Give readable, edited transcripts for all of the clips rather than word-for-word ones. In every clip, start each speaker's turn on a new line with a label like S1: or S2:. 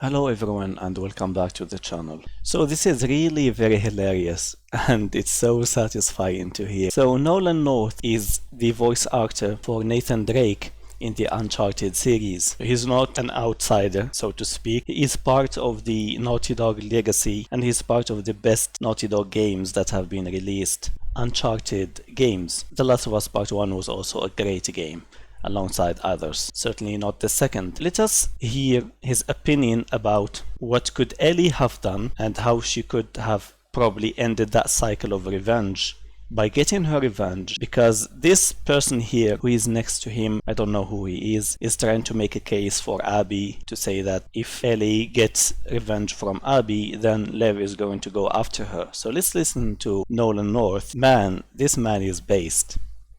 S1: Hello everyone and welcome back to the channel. So this is really very hilarious and it's so satisfying to hear. So Nolan North is the voice actor for Nathan Drake in the Uncharted series. He's not an outsider, so to speak. He is part of the Naughty Dog legacy and he's part of the best Naughty Dog games that have been released. Uncharted games. The Last of Us Part 1 was also a great game, alongside others, certainly not the second. Let us hear his opinion about what could Ellie have done and how she could have probably ended that cycle of revenge by getting her revenge, because this person here who is next to him, I don't know who he is trying to make a case for Abby to say that if Ellie gets revenge from Abby, then Lev is going to go after her. So let's listen to Nolan North. Man, this man is based.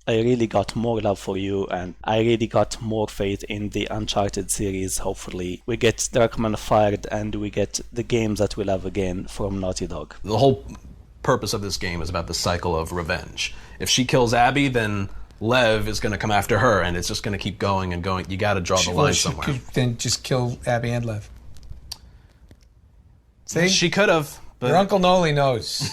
S1: I really got more love for you and I really got more faith in the Uncharted series. Hopefully we get Druckmann fired and we get the games that we'll have again from Naughty Dog.
S2: The whole purpose of this game is about the cycle of revenge. If she kills Abby, then Lev is going to come after her and it's just going to keep going and going. You got to draw the line somewhere.
S3: Could then just kill Abby and Lev. See?
S2: She could have. But
S3: your Uncle Noli knows.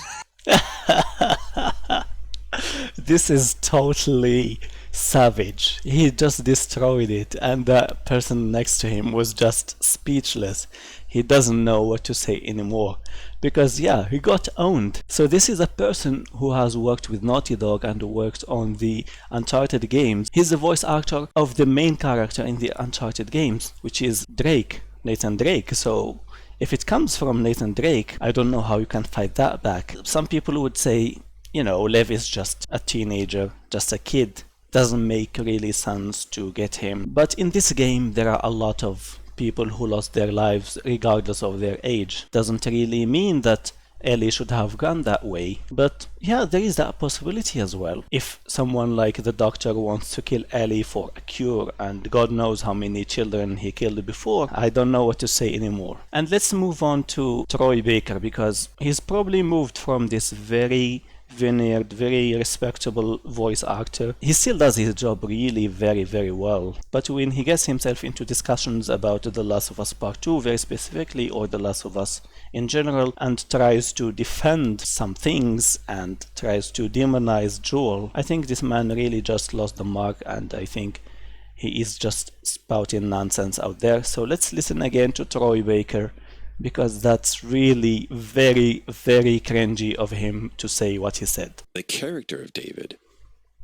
S1: This is totally savage. He just destroyed it and the person next to him was just speechless. He doesn't know what to say anymore because yeah, he got owned. So this is a person who has worked with Naughty Dog and worked on the Uncharted games. He's the voice actor of the main character in the Uncharted games, which is Drake, Nathan Drake. So if it comes from Nathan Drake, I don't know how you can fight that back. Some people would say, you know, Lev is just a teenager, just a kid. Doesn't make really sense to get him. But in this game, there are a lot of people who lost their lives regardless of their age. Doesn't really mean that Ellie should have gone that way. But yeah, there is that possibility as well. If someone like the doctor wants to kill Ellie for a cure, and God knows how many children he killed before, I don't know what to say anymore. And let's move on to Troy Baker, because he's probably moved from this very veneered, very respectable voice actor. He still does his job really very well, but when he gets himself into discussions about The Last of Us Part 2 very specifically, or The Last of Us in general, and tries to defend some things and tries to demonize Joel, I think this man really just lost the mark and I think he is just spouting nonsense out there. So let's listen again to Troy Baker, because that's really very cringy of him to say what he said.
S4: The character of David,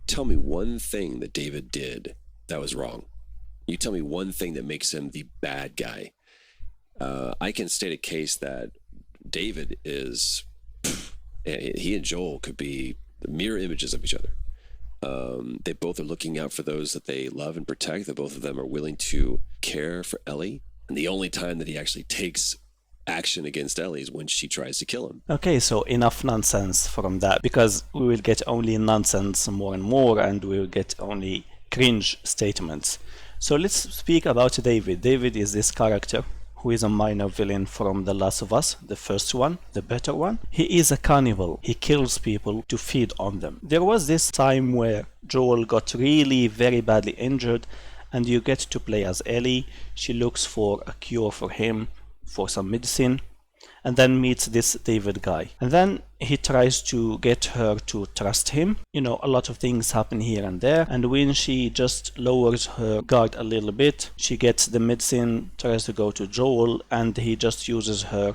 S4: tell me one thing that David did that was wrong. You tell me one thing that makes him the bad guy. I can state a case that David is, he and Joel could be mirror images of each other. They both are looking out for those that they love and protect. That both of them are willing to care for Ellie. And the only time that he actually takes action against Ellie is when she tries to kill him.
S1: Okay, so enough nonsense from that, because we will get only nonsense more and more and we will get only cringe statements. So let's speak about David. David is this character who is a minor villain from The Last of Us, the first one, the better one. He is a cannibal. He kills people to feed on them. There was this time where Joel got really very badly injured and you get to play as Ellie. She looks for a cure for him, for some medicine, and then meets this David guy, and then he tries to get her to trust him. You know, a lot of things happen here and there, and when she just lowers her guard a little bit, she gets the medicine, tries to go to Joel, and he just uses her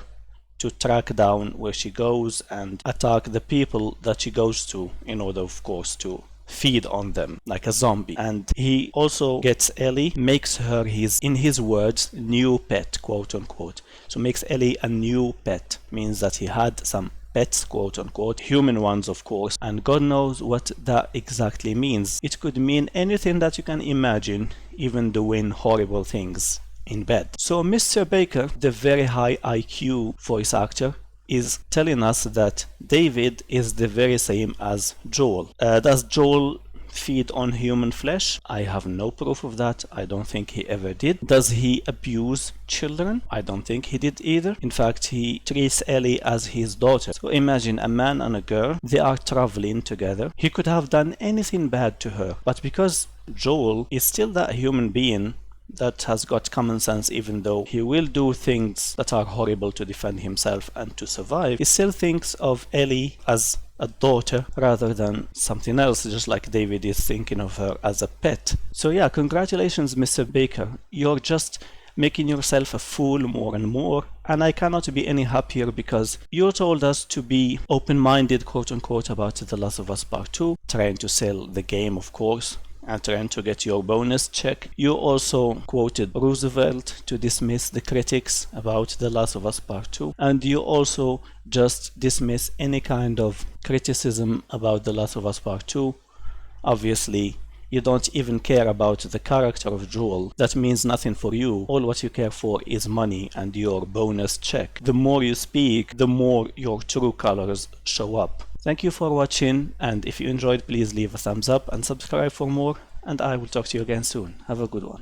S1: to track down where she goes and attack the people that she goes to, in order of course to feed on them like a zombie. And he also gets Ellie, makes her his, in his words, new pet, quote unquote. So makes Ellie a new pet, means that he had some pets, quote unquote, human ones of course, and God knows what that exactly means. It could mean anything that you can imagine, even doing horrible things in bed. So Mr. Baker, the very high IQ voice actor, is telling us that David is the very same as Joel. Does Joel feed on human flesh? I have no proof of that. I don't think he ever did. Does he abuse children? I don't think he did either. In fact, he treats Ellie as his daughter. So imagine a man and a girl, they are traveling together. He could have done anything bad to her, but because Joel is still that human being that has got common sense, even though he will do things that are horrible to defend himself and to survive, he still thinks of Ellie as a daughter rather than something else, just like David is thinking of her as a pet. So yeah, congratulations, Mr. Baker. You're just making yourself a fool more and more, and I cannot be any happier because you told us to be open-minded, quote-unquote, about The Last of Us Part 2, trying to sell the game, of course, and trying to get your bonus check. You also quoted Roosevelt to dismiss the critics about The Last of Us Part 2, and you also just dismiss any kind of criticism about The Last of Us Part 2. Obviously, you don't even care about the character of Joel. That means nothing for you. All what you care for is money and your bonus check. The more you speak, the more your true colors show up. Thank you for watching, and if you enjoyed, please leave a thumbs up and subscribe for more, and I will talk to you again soon. Have a good one.